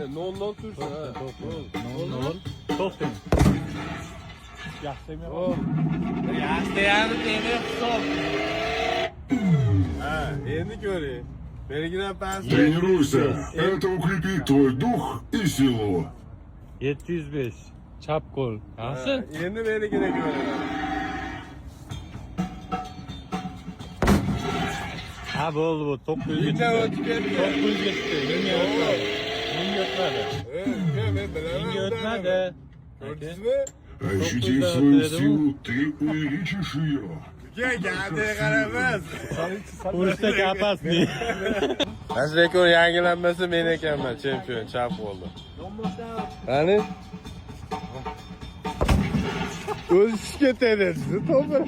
Non tursun ha. Non. To'xtang. Yaxshi Oh. Yaxshi yani hisob. Ha, endi ko'ring. Belgidan past. Тренируйся. Это укрепит твой дух и силу. 705. Chap qo'l. Yaxshi? Endi belgida ko'ring. Ha bo'ldi bu 900 Bitta ga o'tib ketdi. 900 ga chiqdi. Menga o'tmadi. Menga o'tmadi. Men bilaman. Menga o'tmadi. Ko'rdingizmi? Ощутив свою силу, ты увеличишь ее. Uka, gadiga qaramas. Urushda kapasmi? Mana rekord yangilanmasa men ekanman chempion chap bo'ldi. Qani? O'zishga tegdi, to'g'ri.